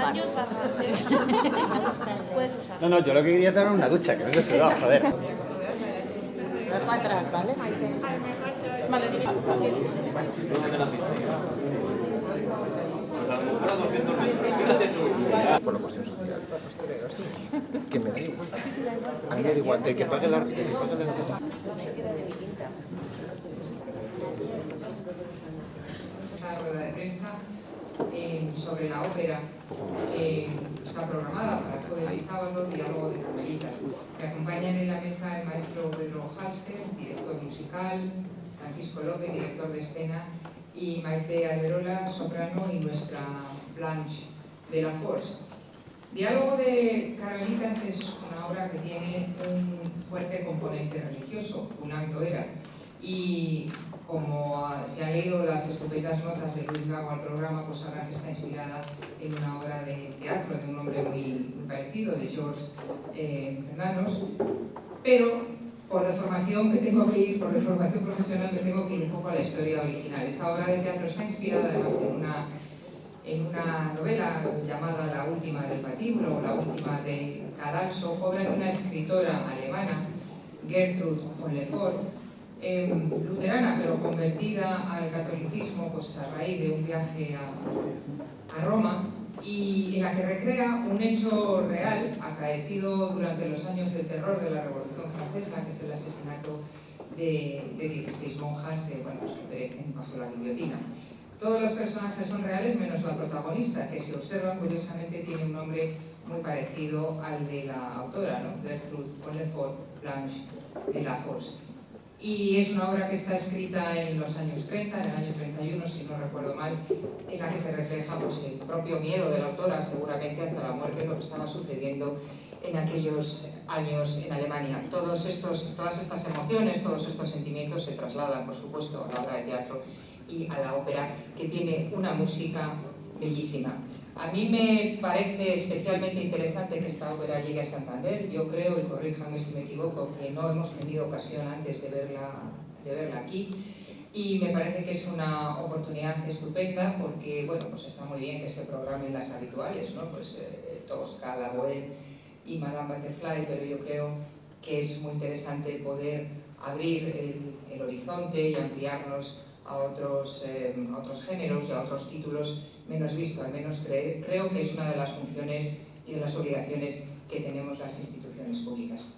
baños barras. Puedes usar. No, yo lo que quería era una ducha, que no te se lo joder. Las va atrás, ¿vale? Vale. Por la cuestión social. Que me da igual. A mí me da igual. El que pague el arte, Esta rueda de prensa sobre la ópera está programada para jueves y sábado, Diálogo de Carmelitas. Me acompañan en la mesa el maestro Pedro Halfter, director musical, Francisco López, director de escena, y Maite Alberola, soprano, y nuestra Blanche de la Force. Diálogo de Carmelitas es una obra que tiene un fuerte componente religioso, un acto era, y como se han leído las estupendas notas de Luis Gago al programa, pues sabrán que está inspirada en una obra de teatro de un hombre muy parecido, de Georges Bernanos, pero por deformación profesional me tengo que ir un poco a la historia original. Esta obra de teatro está inspirada además en una novela llamada La última del patíbulo, o La última del cadalso, obra de una escritora alemana, Gertrud von Le Fort, luterana pero convertida al catolicismo pues a raíz de un viaje a Roma, y en la que recrea un hecho real acaecido durante los años de terror de la Revolución Francesa, que es el asesinato de 16 monjas que perecen bajo la guillotina. Todos los personajes son reales menos la protagonista, que si observan curiosamente tiene un nombre muy parecido al de la autora, ¿no? Gertrud von Le Fort, Blanche de la Force. Y es una obra que está escrita en los años 30, en el año 31, si no recuerdo mal, en la que se refleja pues, el propio miedo de la autora, seguramente, hacia la muerte, lo que estaba sucediendo en aquellos años en Alemania. Todas estas emociones, todos estos sentimientos se trasladan, por supuesto, a la obra de teatro y a la ópera, que tiene una música bellísima. A mí me parece especialmente interesante que esta ópera llegue a Santander. Yo creo, y corríjame si me equivoco, que no hemos tenido ocasión antes de verla aquí, y me parece que es una oportunidad estupenda porque, bueno, pues está muy bien que se programen las habituales, ¿no? Pues Tosca, La Bohème y Madame Butterfly, pero yo creo que es muy interesante poder abrir el horizonte y ampliarnos a otros géneros y a otros títulos menos vistos. Al menos creo que es una de las funciones y de las obligaciones que tenemos las instituciones públicas.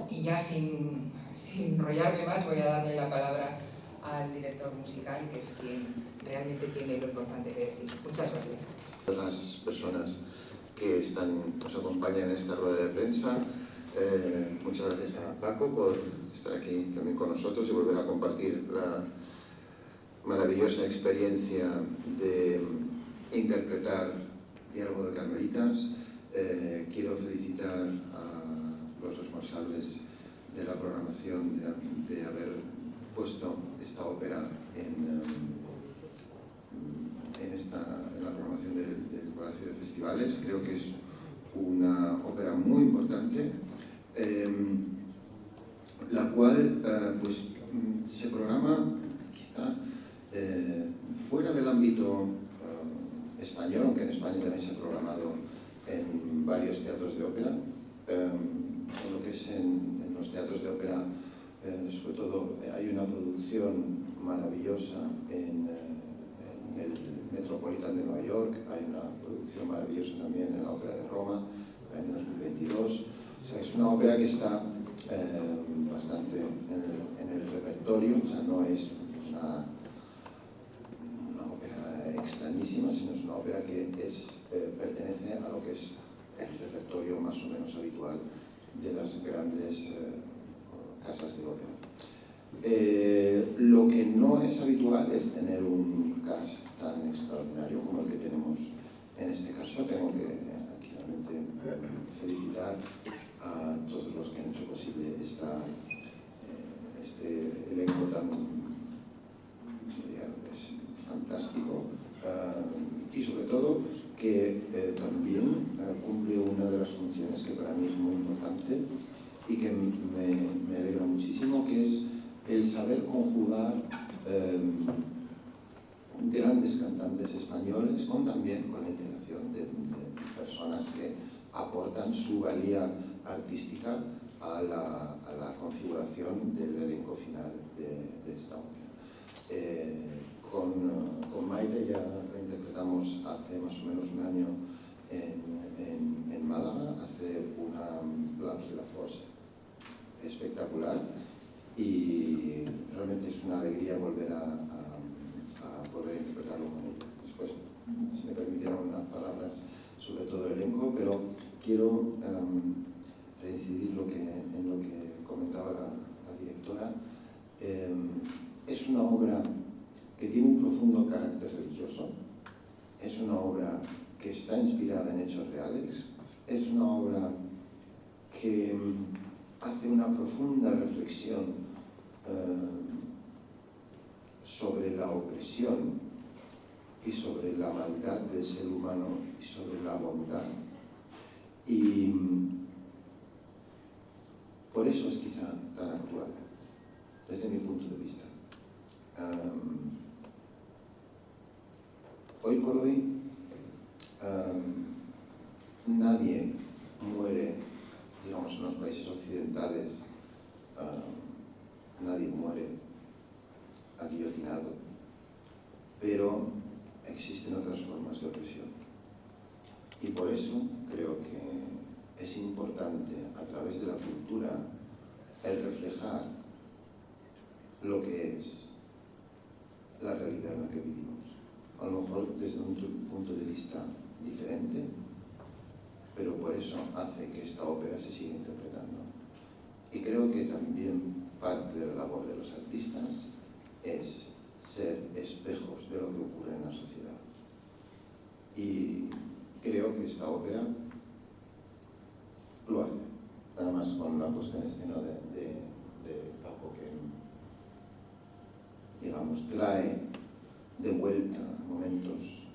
Y ya sin enrollarme más, voy a darle la palabra al director musical, que es quien realmente tiene lo importante que decir. Muchas gracias. Las personas que nos acompañan en esta rueda de prensa, muchas gracias a Paco por estar aquí también con nosotros y volver a compartir la maravillosa experiencia de interpretar Diálogo de Carmelitas. Quiero felicitar a los responsables de la programación de haber puesto esta ópera en la programación del Palacio de Festivales. Creo que es una ópera muy importante, la cual se programa quizá fuera del ámbito español, aunque en España también se ha programado en varios teatros de ópera. En lo que es en los teatros de ópera, sobre todo hay una producción maravillosa en el Metropolitan de Nueva York, hay una producción maravillosa también en la Ópera de Roma, en el año 2022. O sea, es una ópera que está bastante en el repertorio, o sea, no es una ópera extrañísima, sino es una ópera que pertenece a lo que es el repertorio más o menos habitual de las grandes casas de ópera. Lo que no es habitual es tener un cast tan extraordinario como el que tenemos en este caso. Tengo que aquí realmente felicitar a todos los que han hecho posible este elenco tan fantástico, y sobre todo que también cumple una de las funciones que para mí es muy importante y que me alegra muchísimo, que es el saber conjugar grandes cantantes españoles, también con la integración de personas que aportan su valía artística a la configuración del elenco final de esta ópera. Con Maite ya la interpretamos hace más o menos un año en Málaga, hace una Blanche de la Force espectacular, y realmente es una alegría volver a volver a interpretarlo con ella. Después, si me permitieran unas palabras sobre todo el elenco, pero quiero reincidir en lo que comentaba la directora. Es una obra que tiene un profundo carácter religioso, es una obra que está inspirada en hechos reales, es una obra que hace una profunda reflexión sobre la opresión y sobre la maldad del ser humano y sobre la bondad. Y por eso es quizá tan actual, desde mi punto de vista. Hoy por hoy, nadie muere, digamos, en los países occidentales, nadie muere guillotinado, pero existen otras formas de opresión. Y por eso creo que es importante, a través de la cultura, el reflejar lo que es la realidad en la que vivimos. A lo mejor desde un punto de vista diferente, pero por eso hace que esta ópera se siga interpretando. Y creo que también parte de la labor de los artistas es ser espejos de lo que ocurre en la sociedad. Y creo que esta ópera lo hace, nada más con la puesta en escena de Paco, que, digamos, trae de vuelta a momentos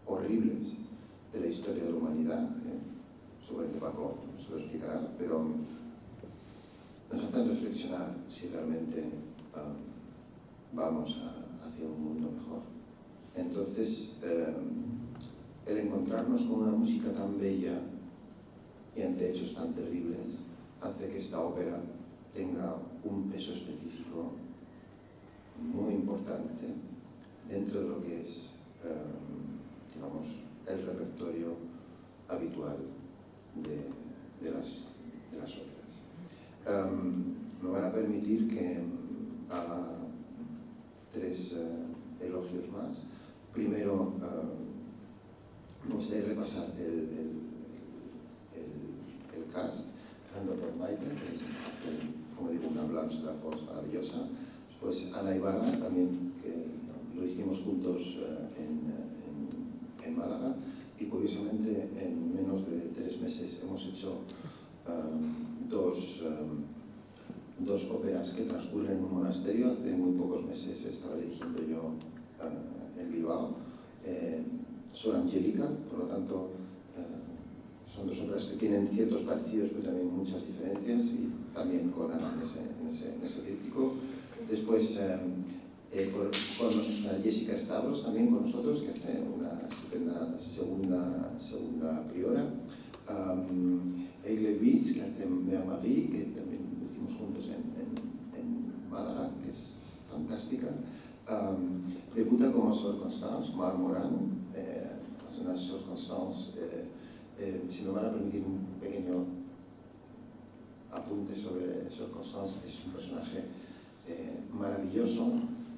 horribles de la historia de la humanidad. Seguramente Paco se lo explicará, pero nos hacen reflexionar si realmente vamos hacia un mundo mejor. Entonces, el encontrarnos con una música tan bella y ante hechos tan terribles hace que esta ópera tenga un peso específico muy importante dentro de lo que es, digamos, el repertorio habitual de las óperas. Me van a permitir que haga tres elogios más. Primero, me gustaría repasar el cast, empezando por Maite, que hace, como digo, una Blanche de la Force maravillosa. Pues Ana Ibarra, también, que lo hicimos juntos en Málaga, y curiosamente en menos de 3 meses hemos hecho dos óperas que transcurren en un monasterio. Hace muy pocos meses estaba dirigiendo yo en Bilbao, Sor Angélica, por lo tanto son dos obras que tienen ciertos parecidos pero también muchas diferencias, y también con Ana en ese tríptico. Después con Jessica Stavros también con nosotros, que hace una estupenda segunda priora. Aigle Luis, que hace Mère Marie, que también lo hicimos juntos en Málaga, que es fantástica. Debuta como Sor Constance, Mar Moran, hace una Sor Constance. Si me van a permitir un pequeño apunte sobre Sor Constance, es un personaje maravilloso,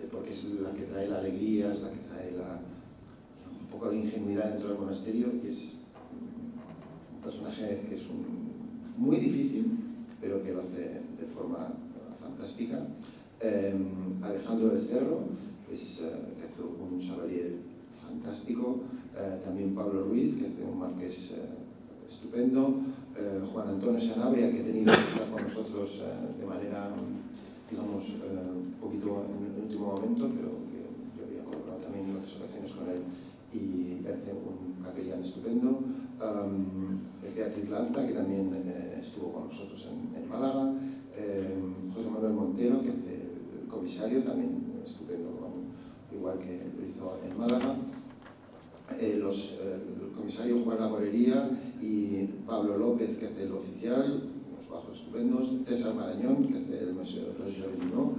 porque es la que trae la alegría, es la que trae digamos, un poco de ingenuidad dentro del monasterio, y es un personaje que es muy difícil, pero que lo hace de forma fantástica. Alejandro de Cerro, que hace un Chevalier fantástico. También Pablo Ruiz, que hace un marqués estupendo. Juan Antonio Sanabria, que ha tenido que estar con nosotros de manera, digamos, un poquito en el último momento, pero que yo había colaborado también en otras ocasiones con él, y hace un capellán estupendo. Beatriz Lanza, que también estuvo con nosotros en Málaga. José Manuel Montero, que hace comisario, también estupendo, igual que lo hizo en Málaga. El comisario Juan Amorería y Pablo López, que hace el oficial, los bajos estupendos, César Marañón, que hace el Museo de los Jovinot,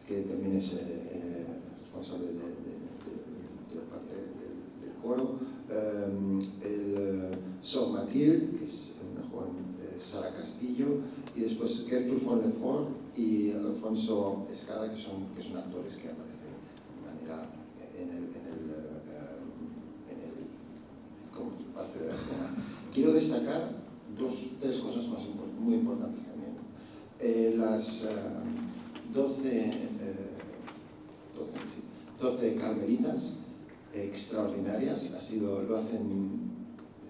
que también es responsable del coro, el Son Mathilde, que es una joven Sara Castillo, y después Gertrude von Lefort y Alfonso Escada, que son actores que aparecen de manera como parte de la escena. Quiero destacar tres cosas muy importantes también. Las 12 carmelitas extraordinarias, lo hacen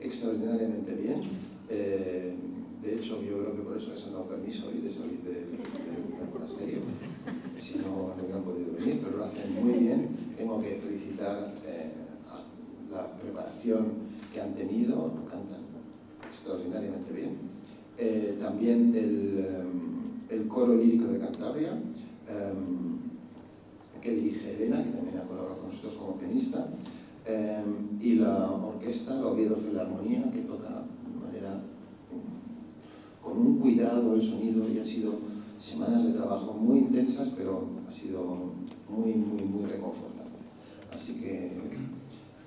extraordinariamente bien. De hecho, yo creo que por eso les han dado permiso hoy de salir del monasterio. Si no, no hubieran podido venir, pero lo hacen muy bien. Tengo que felicitar a la preparación que han tenido, lo cantan extraordinariamente bien. También el coro lírico de Cantabria, que dirige Elena, que también ha colaborado con nosotros como pianista, y la orquesta, la Oviedo Filarmonía, que toca de manera con un cuidado el sonido, y han sido semanas de trabajo muy intensas, pero ha sido muy reconfortante. Así que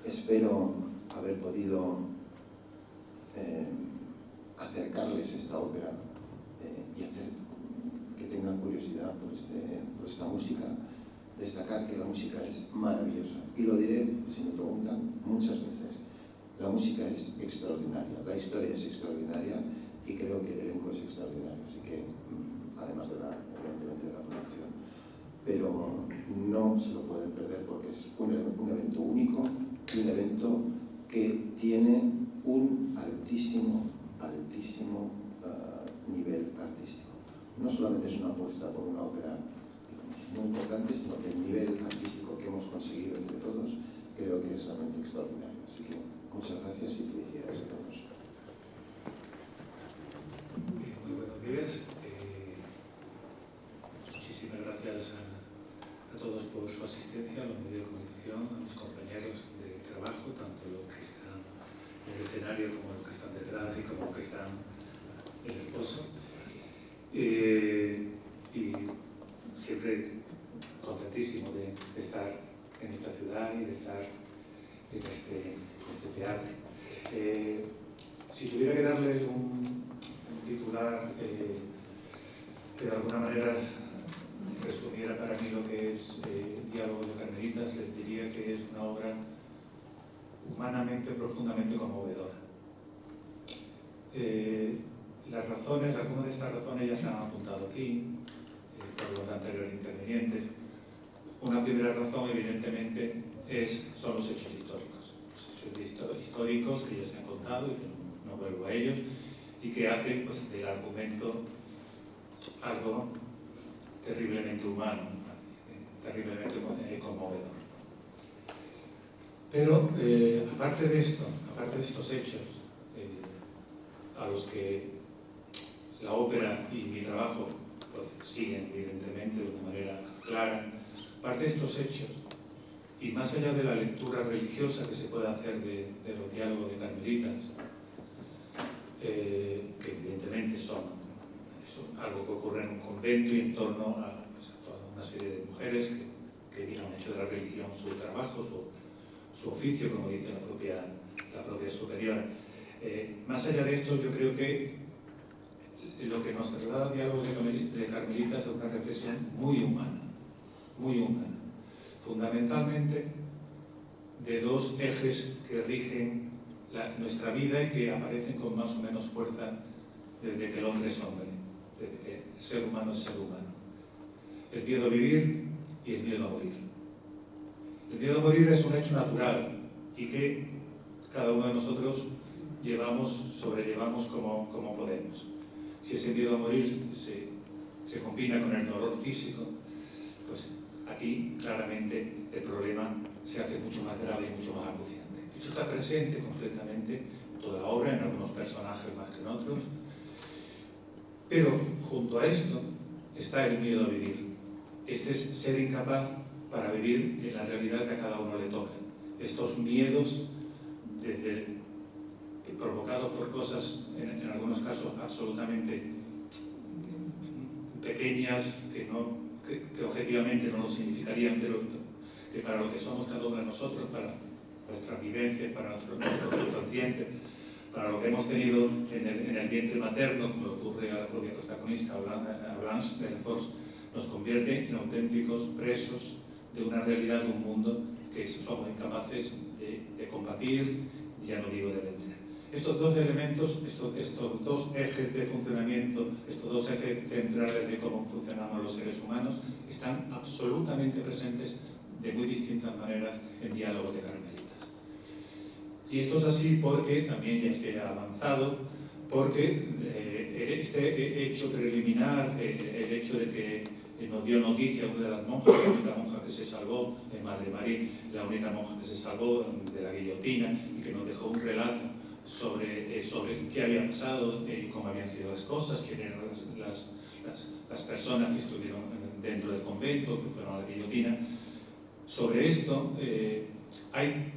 espero haber podido acercarles esta ópera y hacer que tengan curiosidad por esta música. Destacar que la música es maravillosa, y lo diré si me preguntan muchas veces. La música es extraordinaria, la historia es extraordinaria, y creo que el elenco es extraordinario, así que además evidentemente de la producción, pero no se lo pueden perder porque es un evento único y un evento que tiene un altísimo nivel artístico. No solamente es una apuesta por una ópera muy importante, sino que el nivel artístico que hemos conseguido entre todos creo que es realmente extraordinario. Así que muchas gracias y felicidades a todos. Muy buenos días. Muchísimas gracias a todos por su asistencia, a los medios de comunicación, a mis compañeros de trabajo, tanto los que están en el escenario como los que están detrás y como los que están en el foso. Y siempre contentísimo de estar en esta ciudad y de estar en este teatro. Si tuviera que darles un titular que de alguna manera resumiera para mí lo que es Diálogo de Carmelitas, les diría que es una obra humanamente, profundamente conmovedora. Las razones, algunas de estas razones ya se han apuntado aquí por los anteriores intervinientes. Una primera razón, evidentemente, son los hechos históricos. Los hechos históricos que ya se han contado y que no vuelvo a ellos, y que hacen pues, del argumento algo terriblemente humano, terriblemente conmovedor. Pero, aparte de esto, aparte de estos hechos, a los que la ópera y mi trabajo pues, siguen, evidentemente, de una manera clara, aparte de estos hechos, y más allá de la lectura religiosa que se puede hacer de los diálogos de carmelitas, que evidentemente son algo que ocurre en un convento y en torno a toda una serie de mujeres que han hecho de la religión su trabajo, su oficio, como dice la propia superiora. Más allá de esto, yo creo que lo que nos traslada el diálogo de carmelitas es una reflexión muy humana, fundamentalmente de dos ejes que rigen nuestra vida y que aparecen con más o menos fuerza desde que el hombre es hombre, desde que el ser humano es ser humano. El miedo a vivir y el miedo a morir. El miedo a morir es un hecho natural y que cada uno de nosotros sobrellevamos como podemos. Si ese miedo a morir se combina con el dolor físico, pues aquí claramente el problema se hace mucho más grave y mucho más acuciante. Esto está presente completamente en toda la obra, en algunos personajes más que en otros, pero junto a esto está el miedo a vivir. Este es ser incapaz para vivir en la realidad que a cada uno le toca. Estos miedos, provocados por cosas, en algunos casos, absolutamente pequeñas, que objetivamente no lo significarían, pero que para lo que somos cada uno de nosotros, para nuestras vivencias, para nuestro subconsciente, para lo que hemos tenido en el vientre materno, como le ocurre a la propia protagonista, a Blanche de Lefort, nos convierte en auténticos presos de una realidad, de un mundo que somos incapaces de combatir, ya no digo de vencer. Estos dos elementos, estos dos ejes de funcionamiento, estos dos ejes centrales de cómo funcionamos los seres humanos, están absolutamente presentes de muy distintas maneras en Diálogos de Carmelitas. Y esto es así porque también ya se ha avanzado, porque este hecho preliminar, el hecho de que nos dio noticia una de las monjas, la única monja que se salvó, Madre Marie, la única monja que se salvó de la guillotina y que nos dejó un relato sobre qué había pasado y cómo habían sido las cosas, quiénes eran las personas que estuvieron dentro del convento, que fueron a la guillotina. Sobre esto hay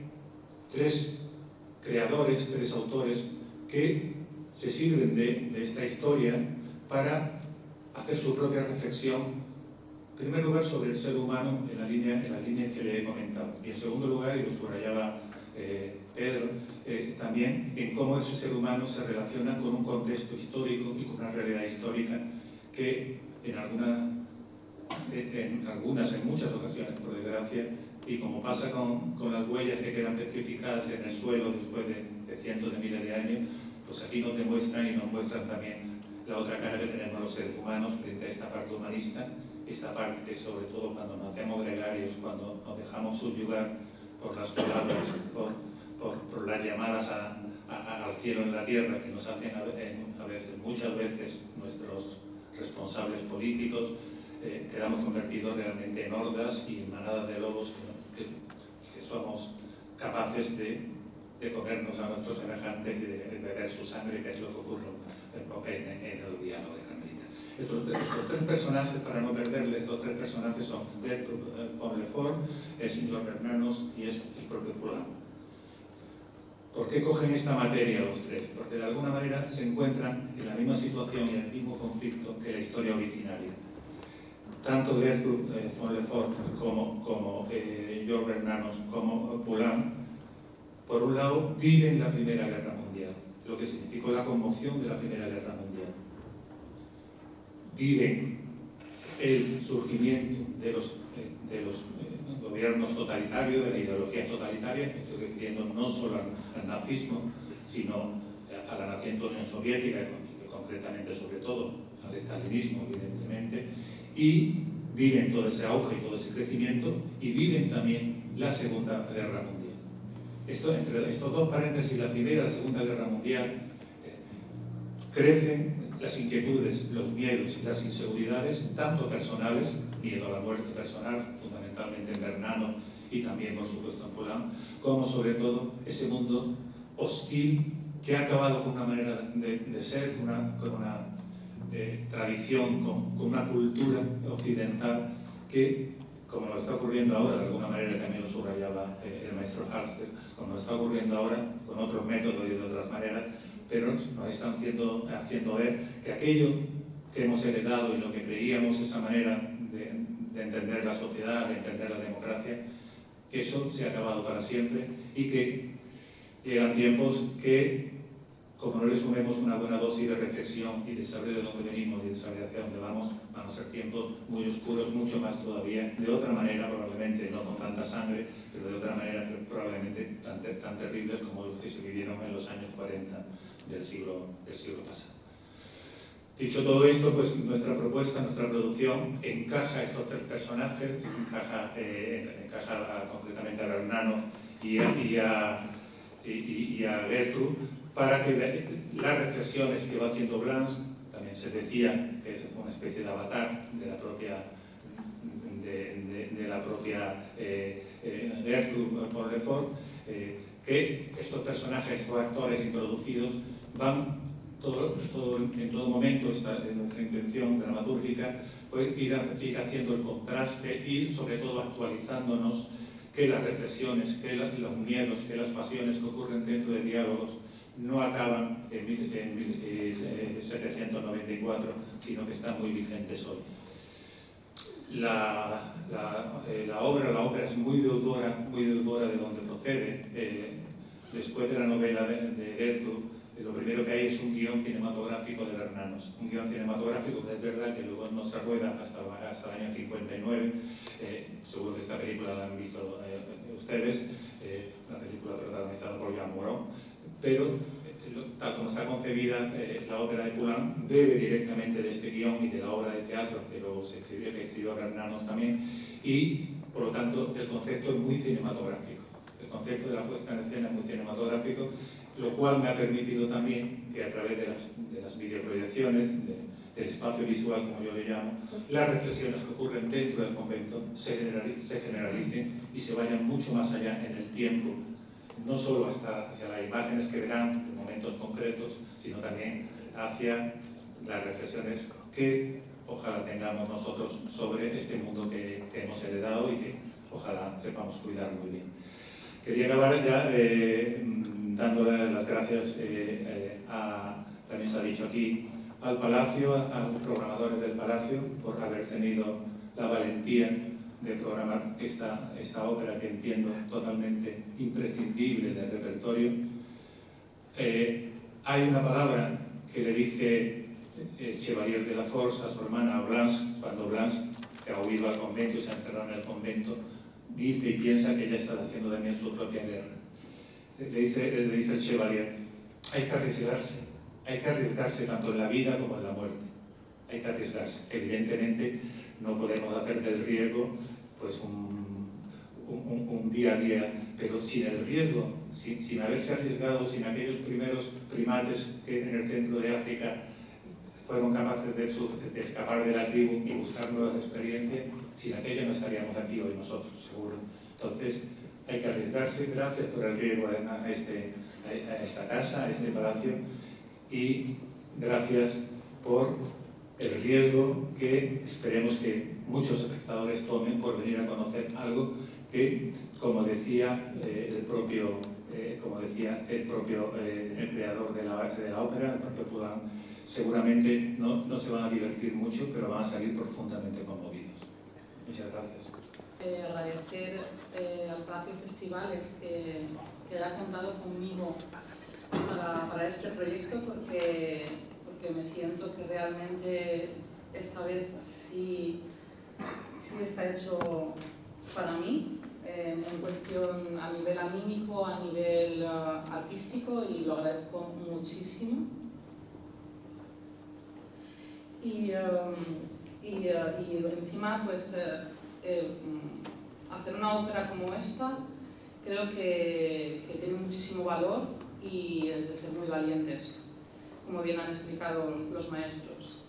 tres creadores, tres autores que se sirven de esta historia para hacer su propia reflexión, en primer lugar sobre el ser humano en las líneas que le he comentado, y en segundo lugar, y lo subrayaba Pedro, también en cómo ese ser humano se relaciona con un contexto histórico y con una realidad histórica que en muchas ocasiones, por desgracia, y como pasa con las huellas que quedan petrificadas en el suelo después de cientos de miles de años, pues aquí nos demuestran y nos muestran también la otra cara que tenemos los seres humanos frente a esta parte humanista, esta parte sobre todo cuando nos hacemos gregarios, cuando nos dejamos subyugar por las palabras, por las llamadas al cielo en la tierra que nos hacen muchas veces nuestros responsables políticos. Quedamos convertidos realmente en hordas y en manadas de lobos que somos capaces de comernos a nuestros semejantes y de beber su sangre, que es lo que ocurre en el diálogo de Carmelita. Estos tres personajes, para no perderles, estos tres personajes son Gertrude von Lefort, es Georg Bernanos y es el propio Poulain. ¿Por qué cogen esta materia los tres? Porque de alguna manera se encuentran en la misma situación y en el mismo conflicto que la historia originaria. Tanto Gertrude von Lefort como Georg Bernanos como Poulain, por un lado, viven la Primera Guerra Mundial, lo que significó la conmoción de la Primera Guerra Mundial. Viven el surgimiento de los gobiernos totalitarios, de la ideología totalitaria, me estoy refiriendo no solo al nazismo, sino a la naciente Unión Soviética, y concretamente sobre todo al estalinismo, evidentemente, y viven todo ese auge y todo ese crecimiento, y viven también la Segunda Guerra Mundial. Entre estos dos paréntesis, la Primera y la Segunda Guerra Mundial, crecen las inquietudes, los miedos y las inseguridades, tanto personales, miedo a la muerte personal, fundamentalmente en Bernanos y también, por supuesto, en Poulain, como sobre todo ese mundo hostil que ha acabado con una manera de ser, con una tradición, con una cultura occidental que, como nos está ocurriendo ahora, de alguna manera también lo subrayaba el maestro Halster, como nos está ocurriendo ahora con otros métodos y de otras maneras, pero nos están haciendo ver que aquello que hemos heredado y lo que creíamos, esa manera de entender la sociedad, de entender la democracia, que eso se ha acabado para siempre y que llegan tiempos que, como no le sumemos una buena dosis de reflexión y de saber de dónde venimos y de saber hacia dónde vamos, van a ser tiempos muy oscuros, mucho más todavía, de otra manera probablemente, no con tanta sangre, pero de otra manera probablemente tan terribles como los que se vivieron en los años 40 del siglo pasado. Dicho todo esto, pues nuestra propuesta, nuestra producción encaja estos tres personajes, encaja concretamente a Bernanos y a Gertrude, para que las reflexiones que va haciendo Blanche, también se decía que es una especie de avatar de la propia Gertrude von Lefort, que estos personajes, estos actores introducidos van en todo momento nuestra intención dramatúrgica fue ir haciendo el contraste y sobre todo actualizándonos, que las reflexiones, que los miedos, que las pasiones que ocurren dentro de diálogos no acaban en 1794, sino que están muy vigentes hoy. La ópera es muy deudora de donde procede. Después de la novela de Gertrud, lo primero que hay es un guión cinematográfico de Bernanos. Un guión cinematográfico que es verdad que luego no se rueda hasta el año 59. Seguro que esta película la han visto ustedes, una película protagonizada por Jean Moreau, pero tal como está concebida, la ópera de Poulenc bebe directamente de este guión y de la obra de teatro que luego que escribió Bernanos también, y por lo tanto el concepto es muy cinematográfico. El concepto de la puesta en escena es muy cinematográfico, lo cual me ha permitido también que a través de las videoproyecciones, del espacio visual, como yo le llamo, las reflexiones que ocurren dentro del convento se generalicen y se vayan mucho más allá en el tiempo, no solo hacia las imágenes que verán en momentos concretos, sino también hacia las reflexiones que ojalá tengamos nosotros sobre este mundo que hemos heredado y que ojalá sepamos cuidar muy bien. Quería acabar ya dándole las gracias, también se ha dicho aquí, al Palacio, a los programadores del Palacio, por haber tenido la valentía de programar esta ópera que entiendo totalmente imprescindible del repertorio. Hay una palabra que le dice el Chevalier de la Force a su hermana Blanche, cuando Blanche, que ha huido al convento y se ha encerrado en el convento, dice y piensa que ella está haciendo también su propia guerra. Le dice el Chevalier, hay que arriesgarse tanto en la vida como en la muerte. Hay que arriesgarse. Evidentemente no podemos hacer del riesgo pues un día a día, pero sin el riesgo, sin haberse arriesgado, sin aquellos primeros primates que en el centro de África fueron capaces de escapar de la tribu y buscar nuevas experiencias, sin aquello no estaríamos aquí hoy nosotros, seguro. Entonces, hay que arriesgarse. Gracias por el riesgo a esta casa, a este palacio, y gracias por el riesgo que esperemos que muchos espectadores tomen por venir a conocer algo que, como decía el propio creador de la ópera, el propio Poulenc, seguramente no se van a divertir mucho, pero van a salir profundamente conmovidos. Muchas gracias. Agradecer al Palacio Festivales que haya contado conmigo para este proyecto, porque me siento que realmente esta vez sí está hecho para mí, en cuestión a nivel anímico, a nivel artístico, y lo agradezco muchísimo. Y encima, pues, hacer una ópera como esta creo que tiene muchísimo valor y es de ser muy valientes, como bien han explicado los maestros.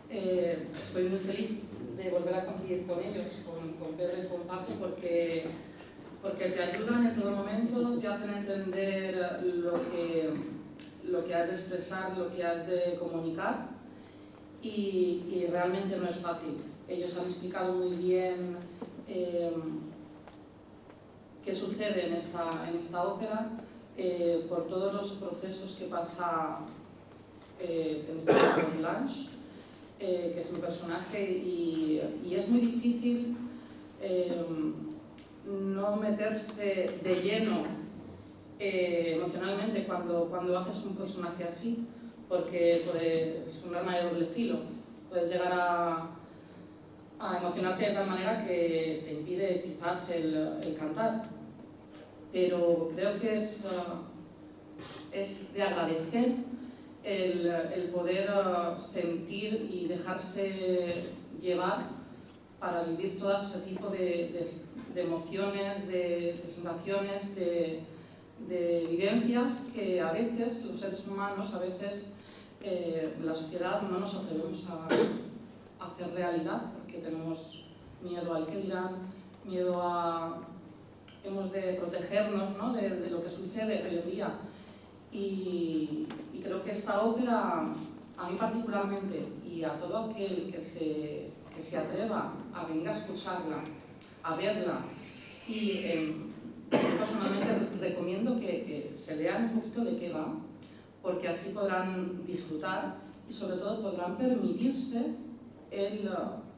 Estoy muy feliz de volver a coincidir con ellos, con Pedro y con Paco, porque te ayudan en todo momento, te hacen entender lo que has de expresar, lo que has de comunicar, y realmente no es fácil. Ellos han explicado muy bien qué sucede en esta ópera, por todos los procesos que pasa en este caso Blanche, que es un personaje, y es muy difícil no meterse de lleno emocionalmente cuando haces un personaje así, porque es un arma de doble filo. Puedes llegar a emocionarte de tal manera que te impide quizás el cantar, pero creo que es de agradecer el poder sentir y dejarse llevar para vivir todo ese tipo de emociones, de sensaciones, de vivencias que a veces los seres humanos, a veces la sociedad no nos atrevemos a hacer realidad, porque tenemos miedo al que dirán, hemos de protegernos, ¿no?, de lo que sucede hoy en día. y creo que esta ópera, a mí particularmente, y a todo aquel que se atreva a venir a escucharla, a verla, y yo personalmente recomiendo que se lean un poquito de qué va, porque así podrán disfrutar y sobre todo podrán permitirse el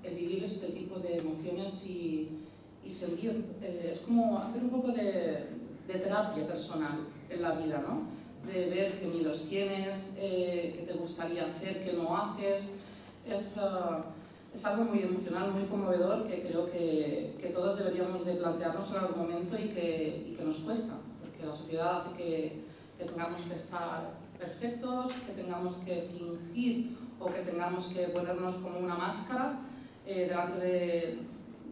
vivir este tipo de emociones y sentir. Es como hacer un poco de terapia personal en la vida, ¿no? De ver qué miedos tienes, qué te gustaría hacer, qué no haces. Es algo muy emocional, muy conmovedor, que creo que todos deberíamos de plantearnos en algún momento y que nos cuesta, porque la sociedad hace que tengamos que estar perfectos, que tengamos que fingir o que tengamos que ponernos como una máscara delante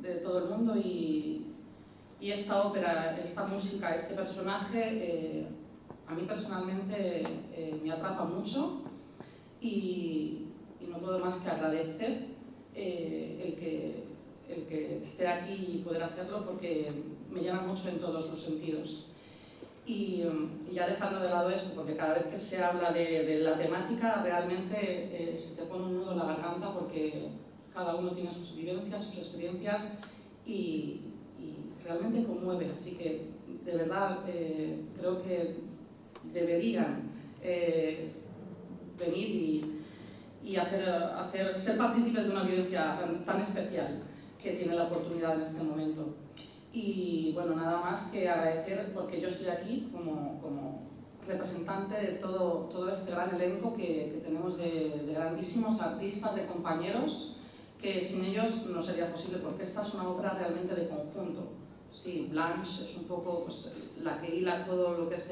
de todo el mundo, y esta ópera, esta música, este personaje a mí personalmente me atrapa mucho y no puedo más que agradecer el que esté aquí y poder hacerlo, porque me llena mucho en todos los sentidos. Y ya dejando de lado eso, porque cada vez que se habla de la temática realmente se te pone un nudo en la garganta, porque cada uno tiene sus vivencias, sus experiencias y realmente conmueve. Así que de verdad creo que deberían venir y ser partícipes de una vivencia tan especial que tiene la oportunidad en este momento. Y bueno, nada más que agradecer, porque yo estoy aquí como representante de todo este gran elenco que tenemos de grandísimos artistas, de compañeros, que sin ellos no sería posible, porque esta es una obra realmente de conjunto. Sí, Blanche es un poco pues, la que hila todo lo que es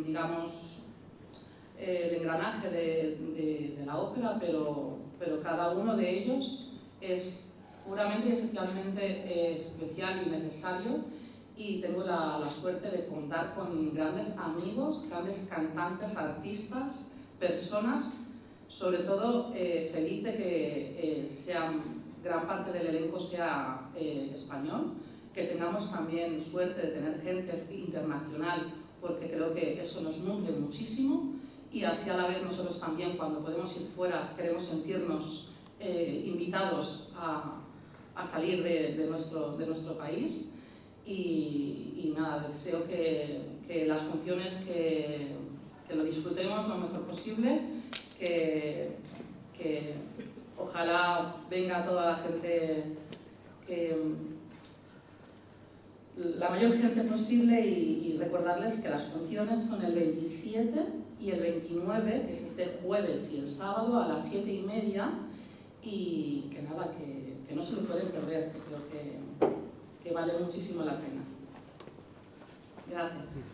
digamos, el engranaje de la ópera, pero cada uno de ellos es puramente y esencialmente especial y necesario, y tengo la suerte de contar con grandes amigos, grandes cantantes, artistas, personas, sobre todo feliz de que gran parte del elenco sea español, que tengamos también suerte de tener gente internacional, porque creo que eso nos nutre muchísimo, y así a la vez nosotros también, cuando podemos ir fuera, queremos sentirnos invitados a salir de nuestro país. Y nada, deseo que las funciones que lo disfrutemos lo mejor posible, que ojalá venga toda la gente, la mayor gente posible, y recordarles que las funciones son el 27 y el 29, que es este jueves y el sábado a las 7:30, y que nada, que no se lo pueden perder, que creo que vale muchísimo la pena. Gracias.